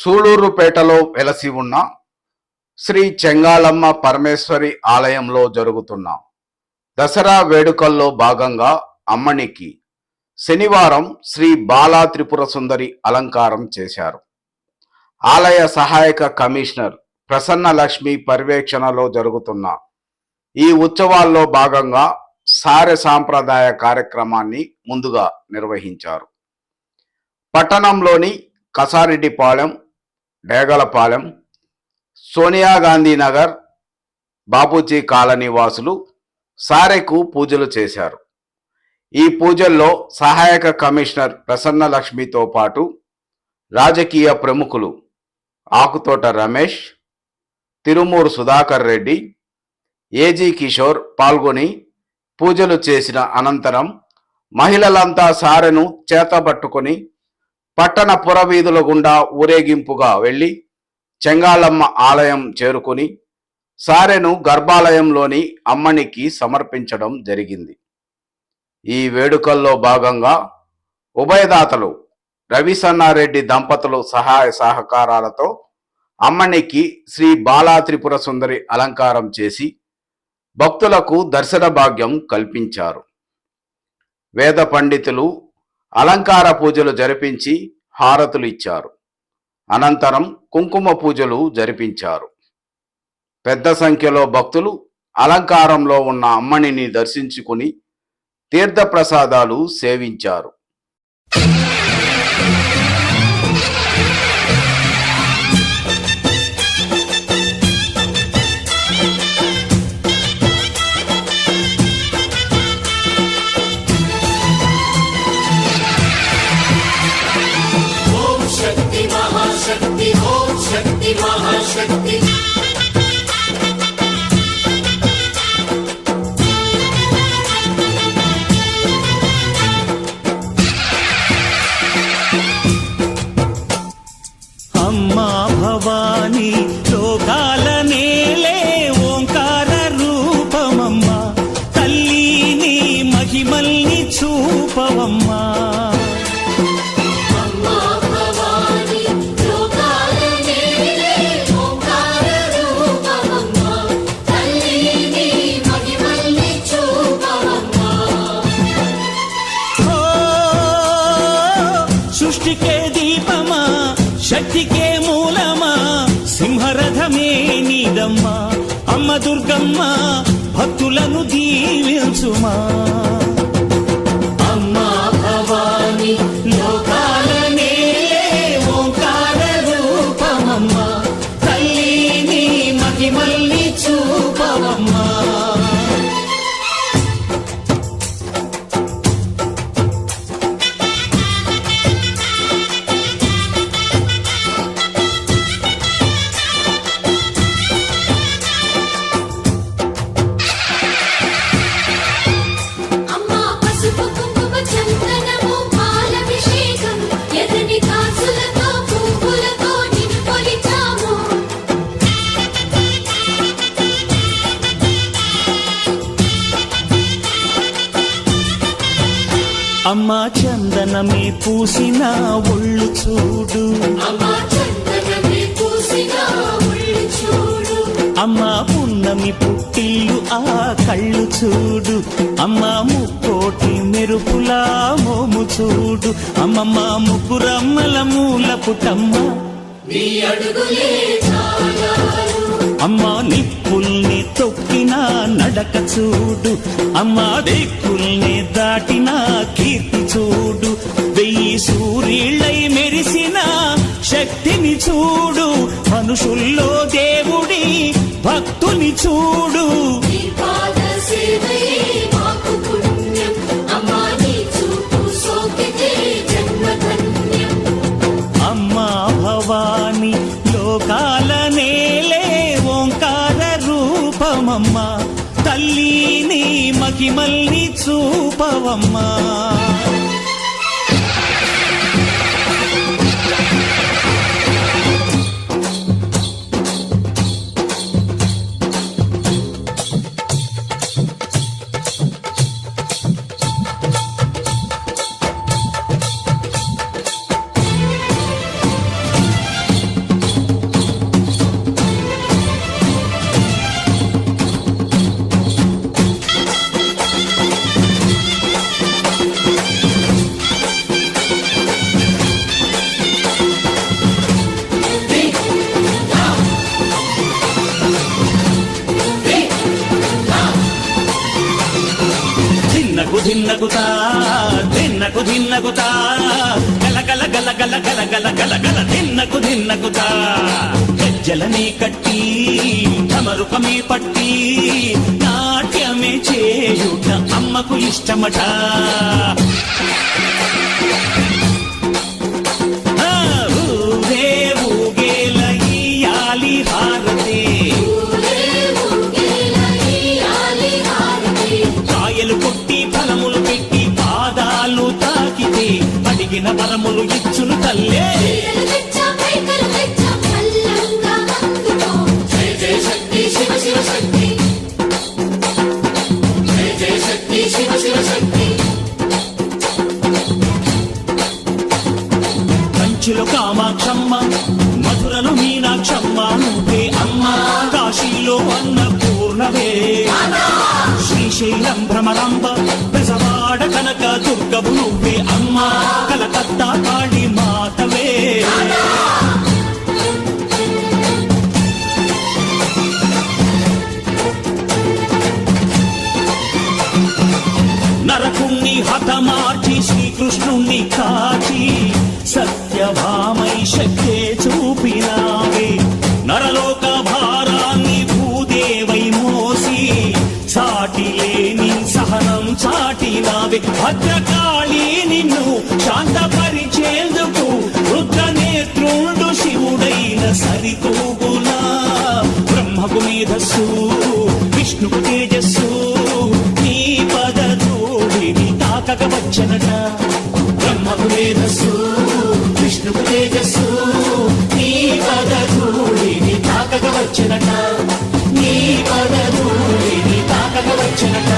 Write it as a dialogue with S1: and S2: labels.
S1: సూళూరుపేటలో వెలసి ఉన్న శ్రీ చెంగాళమ్మ పరమేశ్వరి ఆలయంలో జరుగుతున్న దసరా వేడుకల్లో భాగంగా అమ్మనికి శనివారం శ్రీ బాలా త్రిపుర సుందరి అలంకారం చేశారు. ఆలయ సహాయక కమిషనర్ ప్రసన్న లక్ష్మి పర్యవేక్షణలో జరుగుతున్న ఈ ఉత్సవాల్లో భాగంగా సారె సాంప్రదాయ కార్యక్రమాన్ని ముందుగా నిర్వహించారు. పట్టణంలోని కసారెడ్డిపాలెం, డేగలపాలెం, సోనియా గాంధీ నగర్, బాపూజీ కాలనీ వాసులు సారెకు పూజలు చేశారు. ఈ పూజల్లో సహాయక కమిషనర్ ప్రసన్న లక్ష్మితో పాటు రాజకీయ ప్రముఖులు ఆకుతోట రమేష్, తిరుమూరు సుధాకర్ రెడ్డి, ఏజీ కిషోర్ పాల్గొని పూజలు చేసిన అనంతరం మహిళలంతా సారెను చేతబట్టుకొని పట్టణ పురవీధుల గుండా ఊరేగింపుగా వెళ్లి చెంగాళమ్మ ఆలయం చేరుకుని సారెను గర్భాలయంలోని అమ్మనికి సమర్పించడం జరిగింది. ఈ వేడుకల్లో భాగంగా ఉభయదాతలు రవిసన్నారెడ్డి దంపతులు సహాయ సహకారాలతో అమ్మనికి శ్రీ బాలా త్రిపుర సుందరి అలంకారం చేసి భక్తులకు దర్శన భాగ్యం కల్పించారు. వేద పండితులు అలంకార పూజలు జరిపించి హారతులు ఇచ్చారు. అనంతరం కుంకుమ పూజలు జరిపించారు. పెద్ద సంఖ్యలో భక్తులు అలంకారంలో ఉన్న అమ్మనిని దర్శించుకుని తీర్థప్రసాదాలు సేవించారు.
S2: మహాశక్తి
S3: అమ్మా భవానీ లోకాల నేలే ఓంకార రూపమమ్మా, తల్లిని మహిమల్ని చూపవమ్మా. సృష్టికే దీపమా, శక్తికే మూలమా, సింహరథమే నీదమ్మా. అమ్మ దుర్గమ్మ భక్తులను దీవించుమా. అమ్మా భవాని లోకాల నేలే ఓంకార రూపమమ్మా, తల్లిని మహిమల్ని చూపవమ్మా. అమ్మా చందనమే పూసిన ఒళ్ళు చూడు, అమ్మా పున్నమి పుట్టిల్లు ఆ కళ్ళు చూడు, అమ్మా ముక్కోటి మెరుపులా మోము చూడు. అమ్మమ్మ ముగ్గురమ్మల మూల పుటమ్మ, అమ్మా నిప్పుల్ని తొక్కిన నడక చూడు, అమ్మా దిక్కుల్ని దాటిన కీర్తి చూడు. 1000 సూర్యుళ్ళై మెరిసిన శక్తిని చూడు, మనుషుల్లో దేవుడి భక్తుని చూడు. అమ్మా భవాని లోకాల నేలే ఓంకార రూపమమ్మా, తల్లిని మహిమల్ని చూపవమ్మా. దిన్నకుతా దిన్నకు దిన్నకుతా గల గల గల గల గల గల గల గల దిన్నకుతా గజ్జలనే కట్టి తమరుకమే పట్టి నాట్యమే చేయుట అమ్మకు ఇష్టమట. ఊరే ఊగేల ఇయ్యాలి హారతి, కాయలు కొట్టి ఫలములు పెట్టి పాదాలు తాకితే అడిగిన వరములు ఇచ్చును తల్లే.
S2: జయ జయ శక్తి శివ శివ శక్తి, జయ జయ శక్తి శివ శివ శక్తి.
S3: కంచిలో కామాక్షమ్మ, మధురలో మీనాక్షమ్మ నువ్వే అమ్మ, కాశీలో అన్నపూర్ణవే, శ్రీశైలం భ్రమరాంబ, బెజవాడ కనక దుర్గవు నువ్వే అమ్మ, కలకత్తా కాళీ మాతవే. నరకుణ్ణి హతమార్చి శ్రీకృష్ణుణ్ణి కాచి సత్యభామై శక్తే చూపినావే, నరలోక భారాన్ని భూదేవై మోసి సాటి లేని సహనం చాటినావే. భద్రకాళి నిన్ను శాంతపరిచేందుకు రుద్రనేత్రుండు శివుడైన సరితూగులా, బ్రహ్మకు మేధస్సు విష్ణుకు తేజస్సు నీ పదధూళిని తాకక వచ్చనట. బ్రహ్మకు మేధస్సు విష్ణుకు తేజస్సు నీ పదధూళిని తాకక వచ్చనట, నీ పదధూళిని తాకక వచ్చనట.